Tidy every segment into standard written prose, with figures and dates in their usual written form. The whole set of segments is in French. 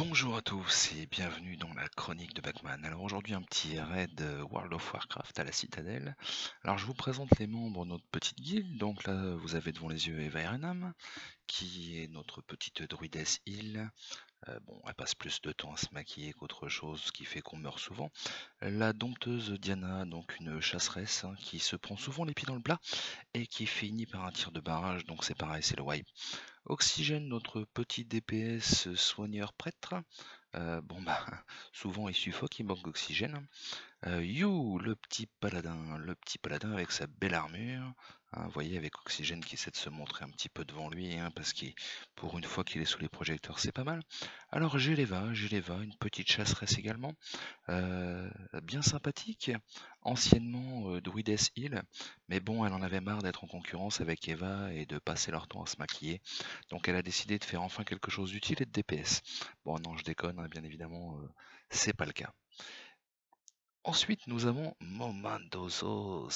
Bonjour à tous et bienvenue dans la chronique de Batman. Alors aujourd'hui un petit raid World of Warcraft à la Citadelle. Alors je vous présente les membres de notre petite guilde. Donc là vous avez devant les yeux Eva Erenham, qui est notre petite druidesse heal. Bon, elle passe plus de temps à se maquiller qu'autre chose, ce qui fait qu'on meurt souvent. La dompteuse Diana, donc une chasseresse, hein, qui se prend souvent les pieds dans le plat et qui finit par un tir de barrage, donc c'est pareil, c'est le wipe. Oxygène, notre petit DPS soigneur prêtre. Bon bah, souvent il suffoque, il manque d'oxygène. You, le petit paladin avec sa belle armure. Hein, vous voyez, avec Oxygène qui essaie de se montrer un petit peu devant lui, hein, parce qu'il, pour une fois qu'il est sous les projecteurs, c'est pas mal. Alors Geleva, une petite chasseresse également, bien sympathique, anciennement druidesse heal, mais bon, elle en avait marre d'être en concurrence avec Eva et de passer leur temps à se maquiller, donc elle a décidé de faire enfin quelque chose d'utile et de DPS. Bon, non, je déconne, hein, bien évidemment, c'est pas le cas. Ensuite, nous avons Momandozos,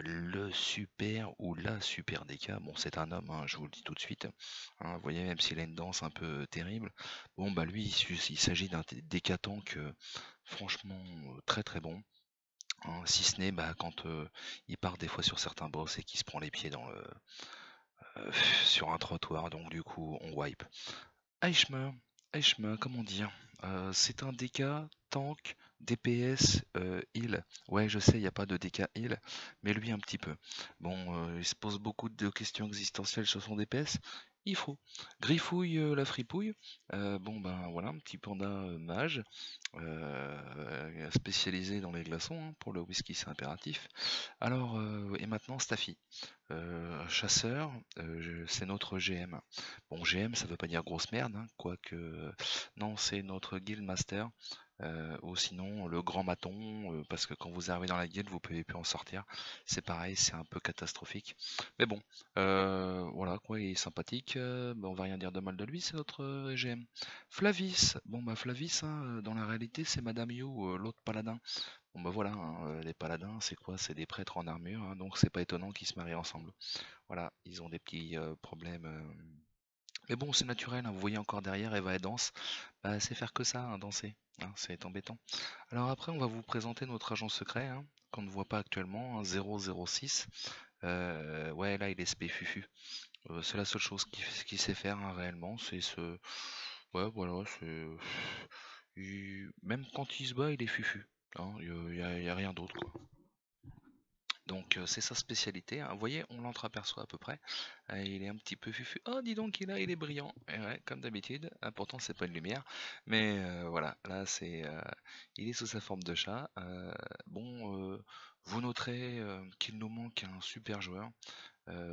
le super ou la super DK. Bon, c'est un homme, hein, je vous le dis tout de suite. Hein, vous voyez, même s'il a une danse un peu terrible. Bon, bah lui, il s'agit d'un DK tank franchement très très bon. Hein, si ce n'est bah, quand il part des fois sur certains boss et qu'il se prend les pieds dans sur un trottoir, donc du coup, on wipe. Aishma, Aishma, comment dire? C'est un DK, tank, DPS, heal. Ouais, je sais, il n'y a pas de DK heal, mais lui un petit peu. Bon, il se pose beaucoup de questions existentielles sur son DPS. Il faut. Griffouille la fripouille. Bon, ben voilà, un petit panda mage, spécialisé dans les glaçons, hein, pour le whisky c'est impératif. Alors, et maintenant Staffy. Chasseur, c'est notre GM. Bon, GM, ça veut pas dire grosse merde, hein, quoique. Non, c'est notre guild master. Ou sinon le grand maton, parce que quand vous arrivez dans la guilde, vous pouvez plus en sortir. C'est pareil, c'est un peu catastrophique. Mais bon, voilà quoi, il est sympathique. Bah, on va rien dire de mal de lui, c'est notre GM. Flavis, bon bah Flavis, hein, dans la réalité, c'est Madame You, l'autre paladin. Bon bah voilà, hein, les paladins, c'est quoi? C'est des prêtres en armure, hein, donc c'est pas étonnant qu'ils se marient ensemble. Voilà, ils ont des petits problèmes. Mais bon, c'est naturel, hein, vous voyez encore derrière, Eva et danse. Bah, c'est faire que ça, hein, danser. Hein, c'est embêtant. Alors après, on va vous présenter notre agent secret, hein, qu'on ne voit pas actuellement, hein, 006. Ouais, là, il est spé fufu. C'est la seule chose qu'il sait faire, hein, réellement, c'est ce. Ouais, voilà, c'est. Même quand il se bat, il est fufu. Hein, y a rien d'autre, quoi. Donc c'est sa spécialité, hein. Vous voyez, on l'entreaperçoit à peu près. Il est un petit peu fufu. Oh, dis donc, il est brillant. Et ouais, comme d'habitude. Pourtant, c'est pas une lumière. Mais voilà, là, il est sous sa forme de chat. Bon, vous noterez qu'il nous manque un super joueur.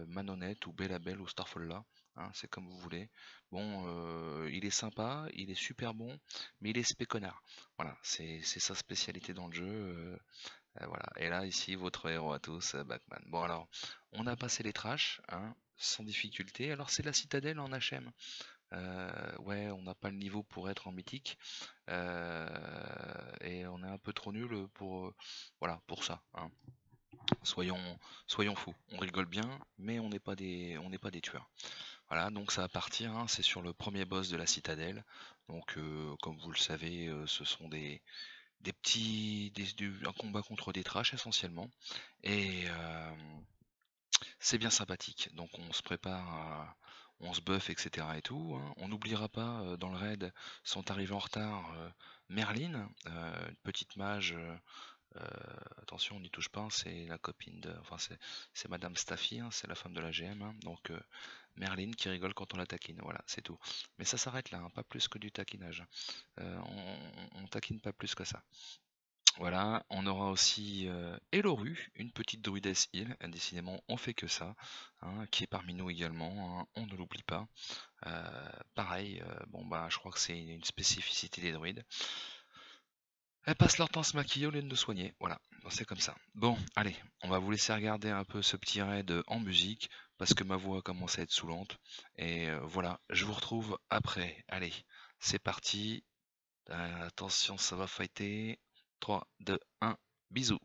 Manonette ou Bellabel ou Starfall, hein, c'est comme vous voulez. Bon, il est sympa, il est super bon, mais il est spé connard. Voilà, c'est sa spécialité dans le jeu. Voilà. Et là, ici, votre héros à tous, Batman. Bon, alors, on a passé les trashs, hein, sans difficulté. Alors, c'est la citadelle en HM. Ouais, on n'a pas le niveau pour être en mythique. Et on est un peu trop nul pour, voilà, pour ça. Hein. Soyons fous. On rigole bien, mais on n'est pas des tueurs. Voilà, donc ça va partir. Hein, c'est sur le premier boss de la citadelle. Donc, comme vous le savez, ce sont des petits, un combat contre des trashs essentiellement. Et c'est bien sympathique. Donc on se prépare, on se buff, etc. et tout. Hein. On n'oubliera pas dans le raid, sont arrivés en retard Merlin, une petite mage. Attention, on n'y touche pas, hein, c'est la copine de. Enfin, c'est Madame Staffy, hein, c'est la femme de la GM. Hein, donc Merlin qui rigole quand on la taquine, voilà, c'est tout. Mais ça s'arrête là, hein, pas plus que du taquinage. On taquine pas plus que ça. Voilà, on aura aussi Eloru, une petite druidesse heal, décidément on fait que ça, hein, qui est parmi nous également, hein, on ne l'oublie pas. Pareil, bon bah je crois que c'est une spécificité des druides. Elles passent leur temps à se maquiller au lieu de nous soigner, voilà, c'est comme ça. Bon, allez, on va vous laisser regarder un peu ce petit raid en musique, parce que ma voix commence à être saoulante. Et voilà, je vous retrouve après. Allez, c'est parti. Attention, ça va fighter. 3, 2, 1, bisous.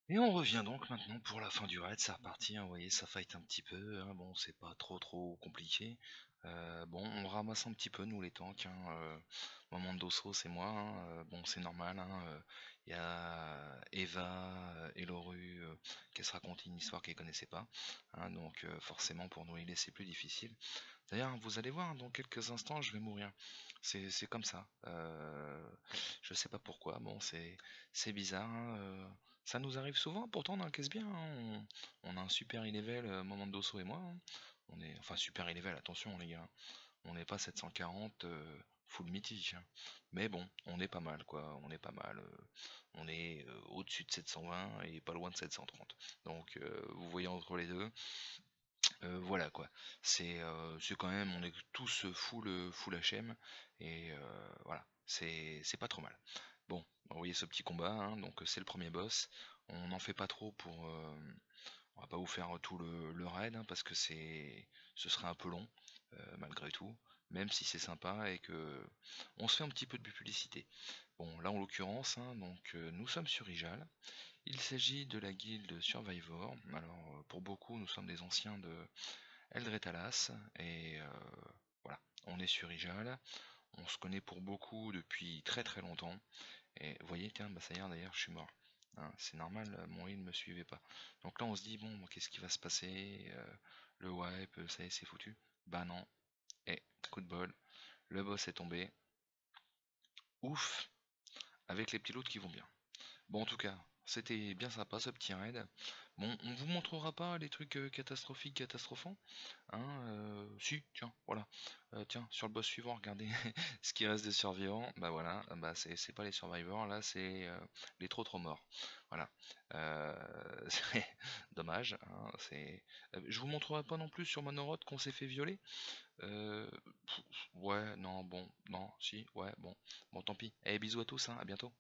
Et on revient donc maintenant pour la fin du raid, c'est reparti, hein, vous voyez, ça fight un petit peu, hein, bon, c'est pas trop compliqué. Bon, on ramasse un petit peu, nous, les tanks, hein, Moment d'Osso, c'est moi, hein, bon, c'est normal, hein, y a Eva et Loru qui se racontent une histoire qu'elles connaissaient pas, hein, donc forcément, pour nous healer, c'est plus difficile. D'ailleurs, vous allez voir, dans quelques instants, je vais mourir. C'est comme ça. Je sais pas pourquoi. Bon, c'est bizarre, hein, ça nous arrive souvent, pourtant on encaisse bien, hein. On a un super level, Moment d'Osso et moi, hein. On est, enfin super level, attention les gars. On n'est pas 740 full mythique, hein. Mais bon, on est pas mal quoi. On est pas mal. On est au-dessus de 720 et pas loin de 730. Donc vous voyez entre les deux. Voilà quoi, c'est quand même, on est tous full HM et voilà, c'est pas trop mal. Bon, vous voyez ce petit combat, hein, donc c'est le premier boss. On n'en fait pas trop pour, on va pas vous faire tout le raid, hein, parce que ce serait un peu long malgré tout, même si c'est sympa et que on se fait un petit peu de publicité. Bon, là en l'occurrence, hein, donc nous sommes sur Ijal. Il s'agit de la guilde Survivor. Alors pour beaucoup, nous sommes des anciens de Eldretalas et voilà, on est sur Ijal, on se connaît pour beaucoup depuis très longtemps, et vous voyez, tiens, bah ça y est, d'ailleurs je suis mort, hein, c'est normal, mon heal me suivait pas, donc là on se dit, bon, qu'est-ce qui va se passer, le wipe, ça y est, c'est foutu, bah non, et coup de bol, le boss est tombé, ouf, avec les petits loot qui vont bien. Bon, en tout cas, c'était bien sympa ce petit raid. Bon, on vous montrera pas les trucs catastrophiques, catastrophants. Hein, si, tiens, voilà. Tiens, sur le boss suivant, regardez ce qui reste des survivants. Bah voilà, bah c'est pas les survivors, là c'est les trop morts. Voilà. C'est dommage. Hein, je vous montrerai pas non plus sur Monoroth qu'on s'est fait violer. Ouais, non, bon, non, si, ouais, bon. Bon, tant pis. Eh, bisous à tous, hein, à bientôt.